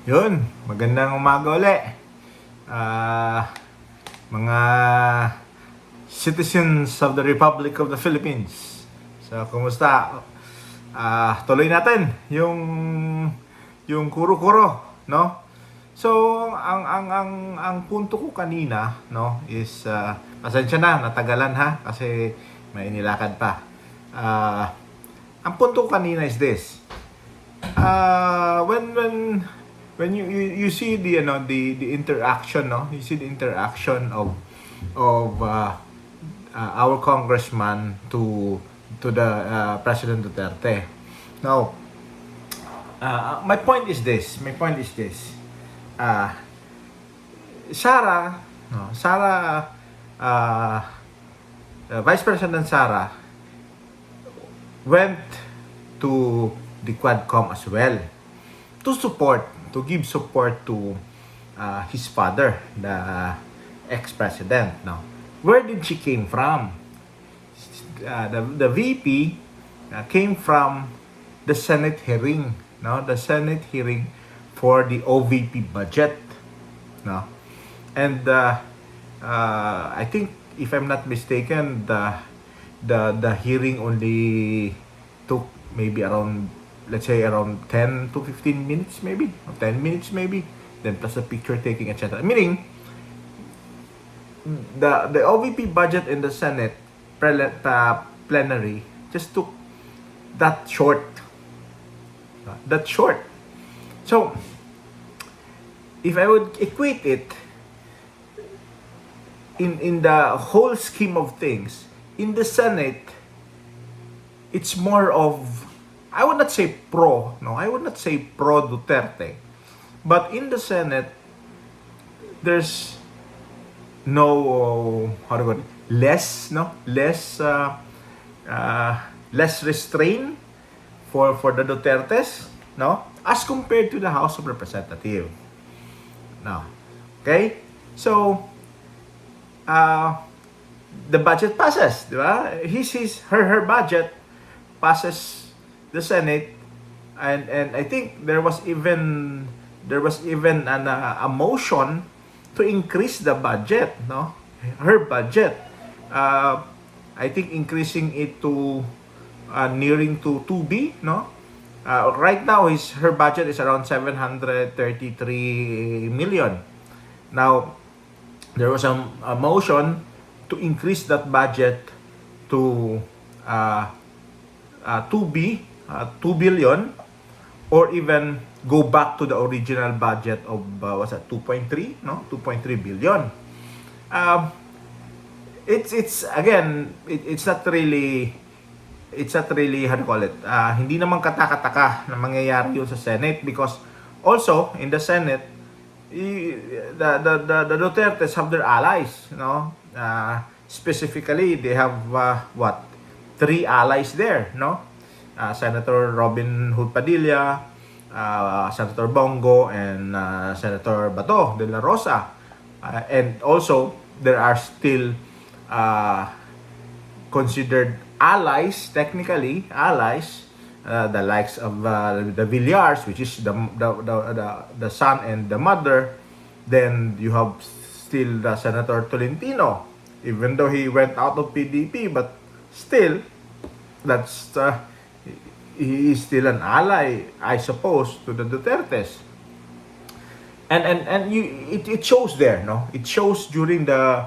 Yun, magandang umaga uli. Mga citizens of the Republic of the Philippines. So, kumusta? Tuloy natin yung kuro-kuro, no? So, ang punto ko kanina, no, is pasensya na, natagalan ha kasi may nilakad pa. Ang punto ko kanina is this. When you see the interaction, no, you see the interaction of our congressman to the President Duterte. Now, my point is this. Sara, no, Vice President Sara went to the Quadcom as well to give support to his father, the ex-president. No, where did she came from? The VP came from the Senate hearing. No, the Senate hearing for the OVP budget. No, and I think if I'm not mistaken, the hearing only took maybe around, let's say, around 10 to 15 minutes maybe, or 10 minutes maybe, then plus the picture taking, etc. Meaning, the OVP budget in the Senate plenary just took that short. So, if I would equate it in the whole scheme of things, in the Senate, it's more of, I would not say pro Duterte, but in the Senate, there's no, less restraint for the Dutertes, no, as compared to the House of Representatives. Now, okay, so the budget passes, di ba? Her budget passes the Senate, and I think there was even a motion to increase the budget, no? Her budget, I think increasing it to nearing to 2B, no? Right now her budget is around 733 million. Now, there was a motion to increase that budget to 2B, 2 billion, or even go back to the original budget of 2.3, no? 2.3 billion. It's again, it's not really, how to call it, hindi naman katakataka na mangyayari yun sa Senate, because also in the Senate, the Dutertes have their allies, no? Specifically, they have three allies there, no? Senator Robin Hood Padilla, Senator Bongo, and Senator Bato de la Rosa. And also, there are still considered allies, technically allies, the likes of the Villars, which is the son and the mother. Then you have still the Senator Tolentino, even though he went out of PDP, but still, that's he is still an ally, I suppose, to the Dutertes. And it shows there, no? It shows during the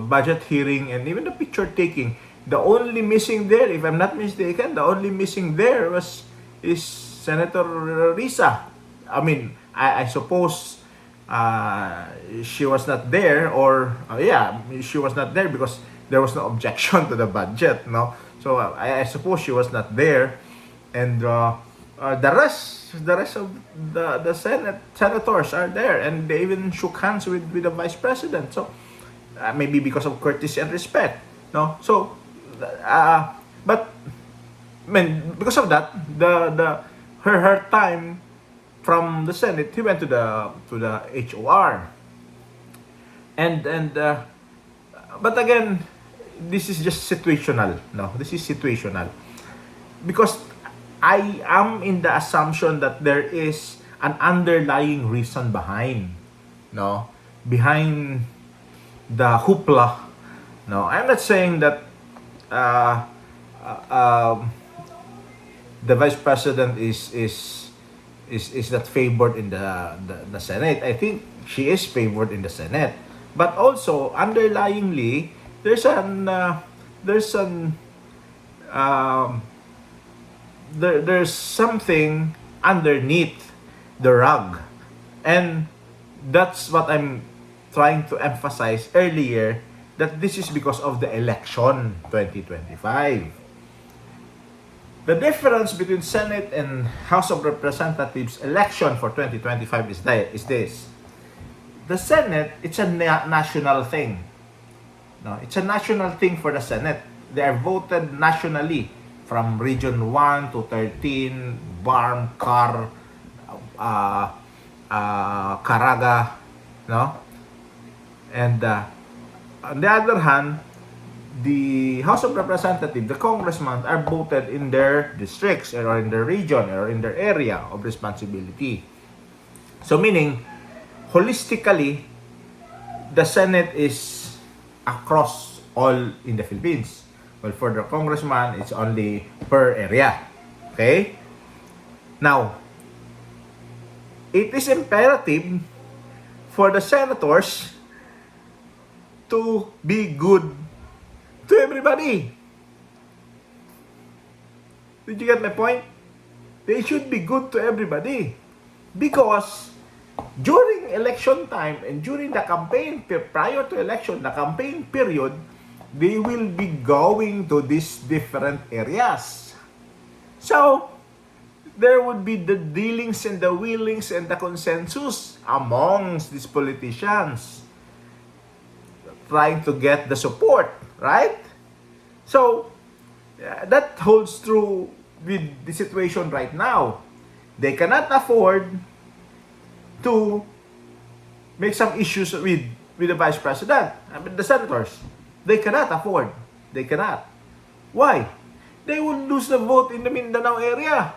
budget hearing and even the picture taking. The only missing there, if I'm not mistaken, is Senator Risa. I mean, I suppose she was not there, or she was not there because there was no objection to the budget, no? So I suppose she was not there, and the rest of the senators are there, and they even shook hands with the vice president. So maybe because of courtesy and respect, no? So but I mean, because of that, her time from the Senate, he went to the HOR, and but again, this is just situational. No, this is situational because I am in the assumption that there is an underlying reason behind, no, behind the hoopla. No, I'm not saying that uh, the vice president is not favored in the Senate. I think she is favored in the Senate, but also underlyingly there's an um, there's something underneath the rug, and that's what I'm trying to emphasize earlier, that this is because of the election 2025. The difference between Senate and House of Representatives election for 2025 is this. The Senate, it's a national thing. No, it's a national thing for the Senate. They are voted nationally from Region 1 to 13, Barm, Car, Caraga, no? And on the other hand, the House of Representatives, the congressmen, are voted in their districts or in their region or in their area of responsibility. So meaning, holistically, the Senate is across all in the Philippines. Well, for the congressman, it's only per area. Okay? Now, it is imperative for the senators to be good to everybody. Did you get my point? They should be good to everybody. Because during election time and during the campaign, prior to election, the campaign period, they will be going to these different areas. So, there would be the dealings and the willings and the consensus amongst these politicians trying to get the support, right? So, that holds true with the situation right now. They cannot afford to make some issues with the vice president, I mean the senators. They cannot afford. They cannot. Why? They would lose the vote in the Mindanao area.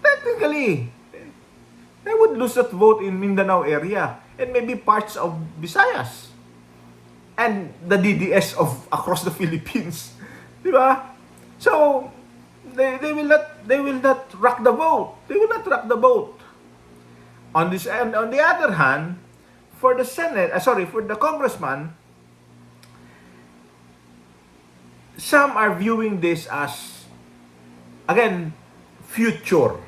Technically, they would lose that vote in Mindanao area and maybe parts of Visayas and the DDS of across the Philippines. Di ba? So, they will not rock the vote. They will not rock the vote. On this end, on the other hand, for the Senate, for the congressman, some are viewing this as, again, future.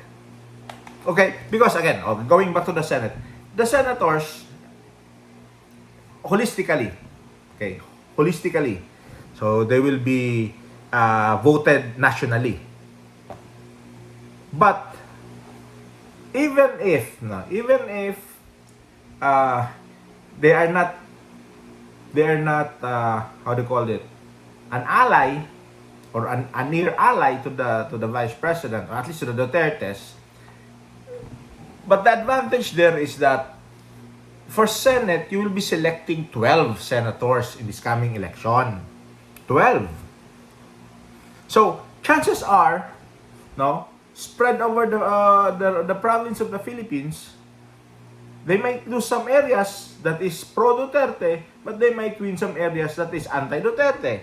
Okay? Because again, going back to the Senate, the senators, holistically, so they will be voted nationally. But even if they are not how do you call it, an ally or a near ally to the vice president, or at least to the Dutertes. But the advantage there is that for Senate, you will be selecting 12 senators in this coming election. 12. So, chances are, spread over the province of the Philippines, they might lose some areas that is pro-Duterte, but they might win some areas that is anti-Duterte.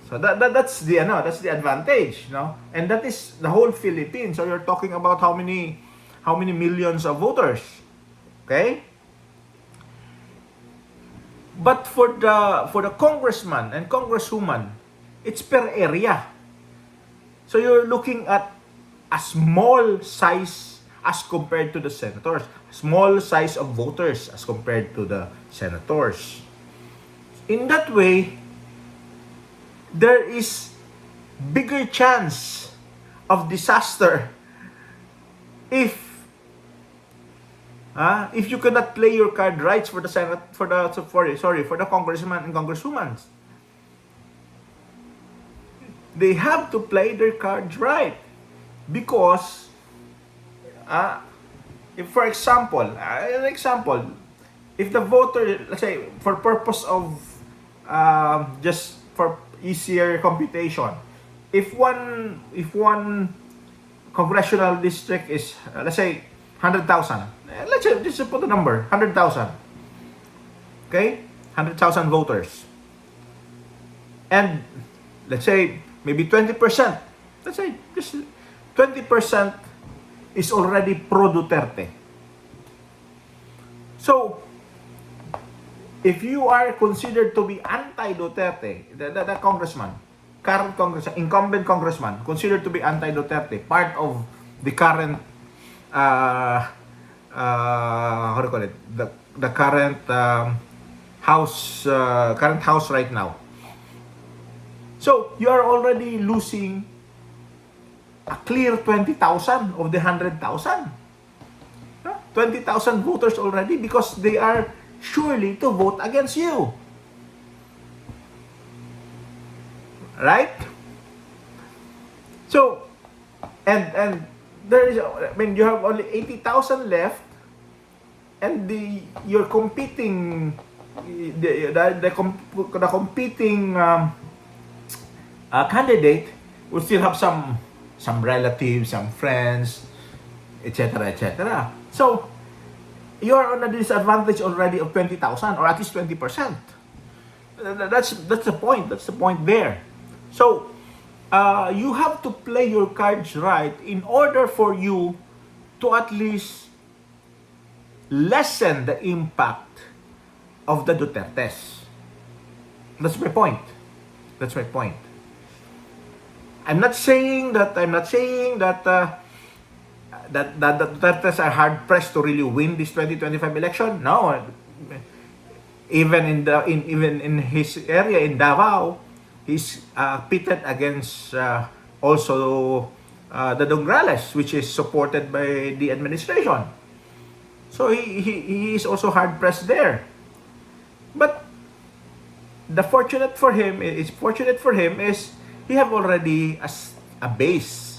So that's the advantage, and that is the whole Philippines. So you're talking about how many millions of voters, okay? But for the congressman and congresswoman, it's per area. So you're looking at a small size as compared to the senators, small size of voters as compared to the senators. In that way, there is bigger chance of disaster if you cannot play your card rights for the Senate, for the congressman and congresswoman. They have to play their cards right, because if, for example, if the voter, let's say, for purpose of just for easier computation, if one congressional district is, let's say, 100,000. Let's say, just put a number, 100,000. Okay? 100,000 voters. And let's say, maybe 20%. Let's say, just 20% is already pro-Duterte. So, if you are considered to be anti-Duterte, the congressman, current congressman, incumbent congressman, considered to be anti-Duterte, part of the current, how do you call it, the current house right now. So, you are already losing a clear 20,000 of the 100,000. 20,000 voters already because they are surely to vote against you. Right? So, and there is, I mean, you have only 80,000 left, and you're competing, the competing candidate will still have some relatives, some friends, etc., etc. So, you are on a disadvantage already of 20,000 or at least 20%. That's the point. That's the point there. So, you have to play your cards right in order for you to at least lessen the impact of the Dutertes. That's my point. That's my point. I'm not saying that that the Dutertes are hard pressed to really win this 2025 election. No, even in his area in Davao, he's pitted against also the Dongrales, which is supported by the administration. So he is also hard pressed there. But the fortunate for him is he have already a base.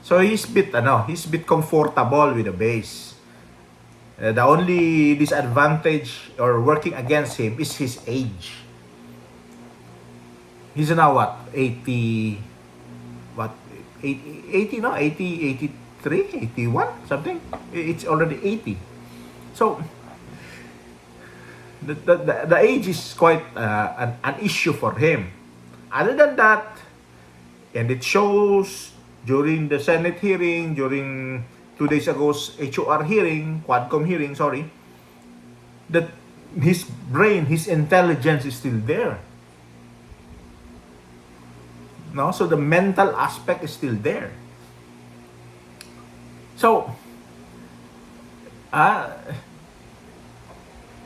So he's bit comfortable with the base. The only disadvantage or working against him is his age. He's now what? 80 no? 83, 81, something. It's already 80. So the age is quite an issue for him. Other than that, and it shows during the Senate hearing, during 2 days ago's HOR hearing, Quadcom hearing, sorry, that his brain, his intelligence is still there. No, so the mental aspect is still there. So,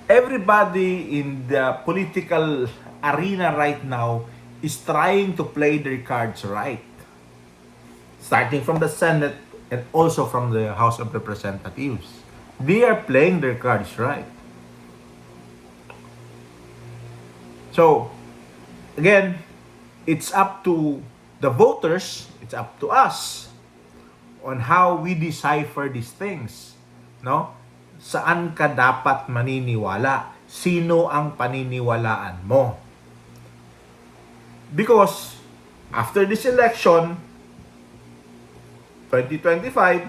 everybody in the political arena right now is trying to play their cards right. Starting from the Senate and also from the House of Representatives. They are playing their cards right. So, again, it's up to the voters, it's up to us on how we decipher these things. No? Saan ka dapat maniniwala? Sino ang paniniwalaan mo? Because after this election, 2025,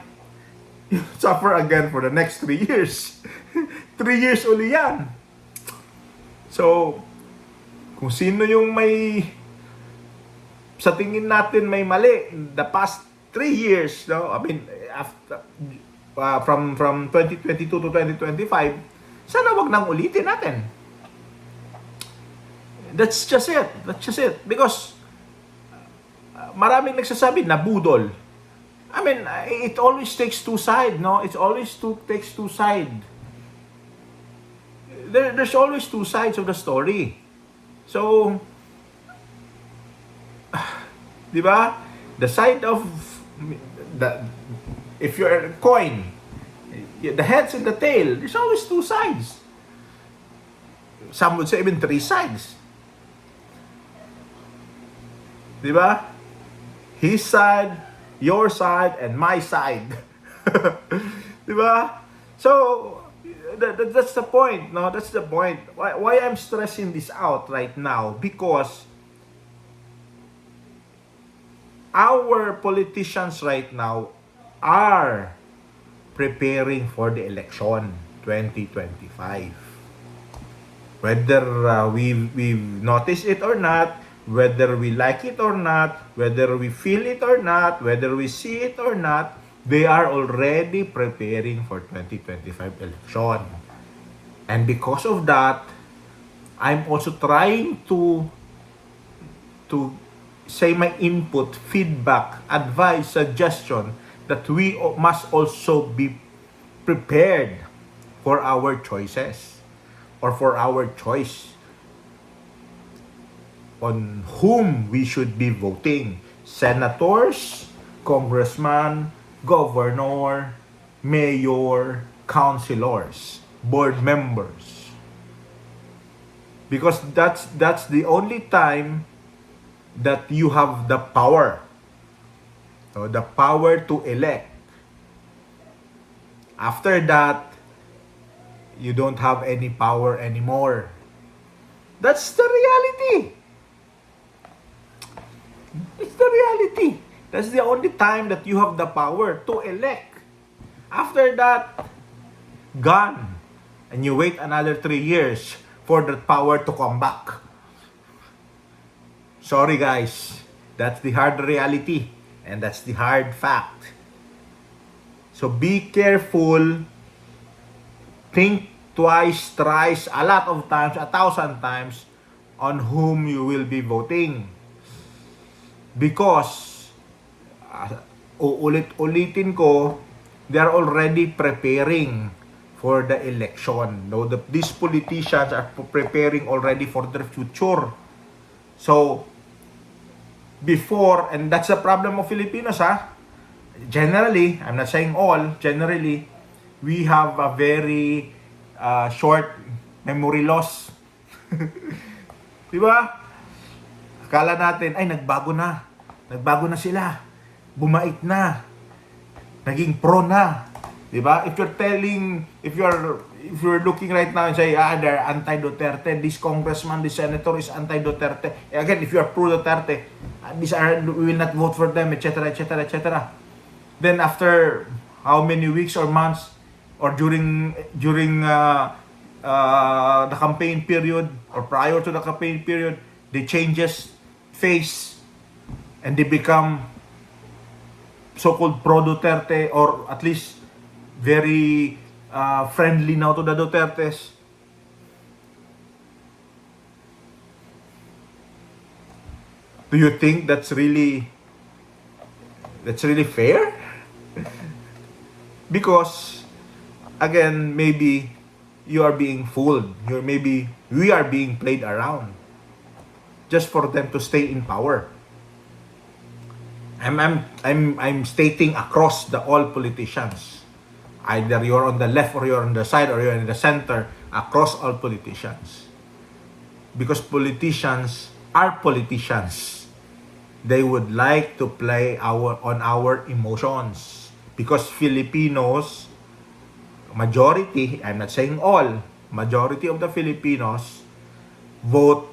you suffer again for the next 3 years. 3 years uli yan. So, kung sino yung sa tingin natin may mali, the past 3 years, no? I mean, after, from 2022 to 2025, sana wag nang ulitin natin. That's just it. Because maraming nagsasabi na budol. I mean, it always takes two sides, no? It always takes two sides. There's always two sides of the story. So, di ba? The side of if you're a coin, the heads and the tail, there's always two sides. Some would say even 3 sides. Di ba? His side, your side, and my side. Di ba? So, that's the point, no? That's the point. Why I'm stressing this out right now? Because our politicians right now are preparing for the election 2025. Whether we've noticed it or not, whether we like it or not, whether we feel it or not, whether we see it or not, they are already preparing for 2025 election. And because of that, I'm also trying to say my input, feedback, advice, suggestion that we must also be prepared for our choices or for our choice on whom we should be voting. Senators, congressman, governor, mayor, councilors, board members. Because that's the only time that you have the power. So the power to elect. After that, you don't have any power anymore. That's the reality. It's the reality. That's the only time that you have the power to elect. After that, gone. And you wait another 3 years for that power to come back. Sorry guys, that's the hard reality. And that's the hard fact. So be careful. Think twice, thrice, a lot of times, 1,000 times on whom you will be voting. Because, uulit-ulitin ko, they are already preparing for the election. No, these politicians are preparing already for their future. So, before, and that's the problem of Filipinos, generally, I'm not saying all, generally, we have a very short memory loss. Diba? Akala natin, ay, nagbago na. Nagbago na sila. Bumait na. Naging pro na. Diba? If you're looking right now and say, they're anti-Duterte, this congressman, this senator is anti-Duterte. Again, if you're pro-Duterte, we will not vote for them, etc., etc., etc. Then after how many weeks or months, or during the campaign period, or prior to the campaign period, they changes face and they become so-called pro-Duterte, or at least very friendly now to the Dutertes. Do you think that's really fair? Because again, maybe you are being fooled. We are being played around just for them to stay in power. I'm stating across all politicians. Either you're on the left or you're on the side or you're in the center, across all politicians. Because politicians are politicians. They would like to play on our emotions. Because Filipinos, majority, I'm not saying all, majority of the Filipinos vote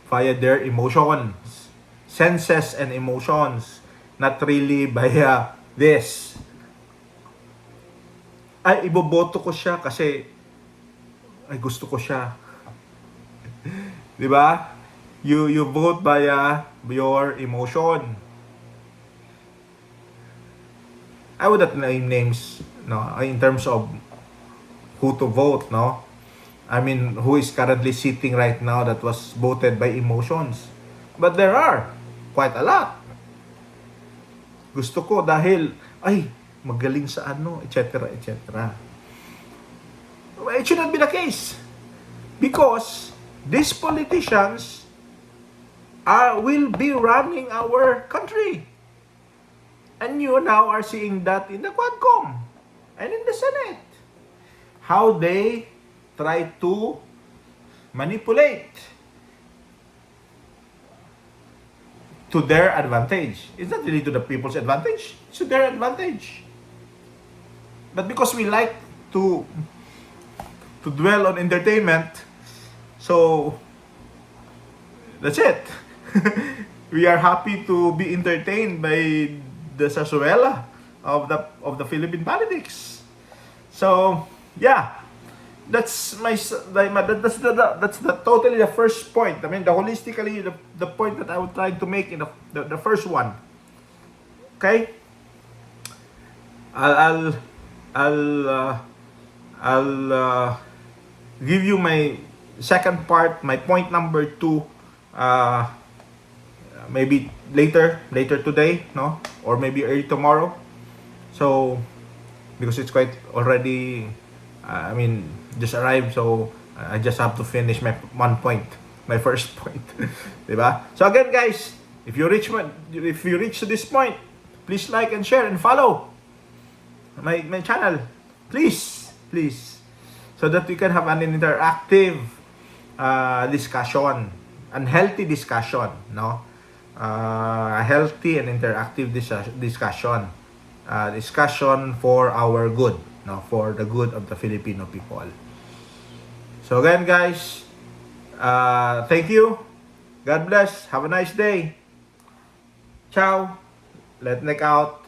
via their emotions, senses and emotions, not really via this. Ay, iboboto ko siya kasi ay gusto ko siya. 'Di ba? You vote via your emotion. I would not name names, no, in terms of who to vote, no. I mean, who is currently sitting right now that was voted by emotions. But there are quite a lot. Gusto ko dahil, ay, magaling sa ano, etc., etc. It should not be the case. Because these politicians will be running our country. And you now are seeing that in the Quadcom and in the Senate. How they try to manipulate to their advantage. It's not really to the people's advantage, it's to their advantage. But because we like to dwell on entertainment, so that's it. we are happy to be entertained by the sarsuela of the Philippine politics. So yeah, that's the totally the first point. I mean, the holistically the point that I was trying to make in the first one. Okay, I'll I'll I'll I'll give you my second part, my point number two. Uh, Maybe later today, no, or maybe early tomorrow. So because it's quite already, I mean, just arrived, so I just have to finish my one point, my first point, diba? So again, guys, if you reach to this point, please like and share and follow my channel, please, so that we can have an interactive discussion, unhealthy discussion, no, a healthy and interactive discussion. Discussion for our good, no, for the good of the Filipino people. So again, guys, thank you. God bless. Have a nice day. Ciao. Let Nick out.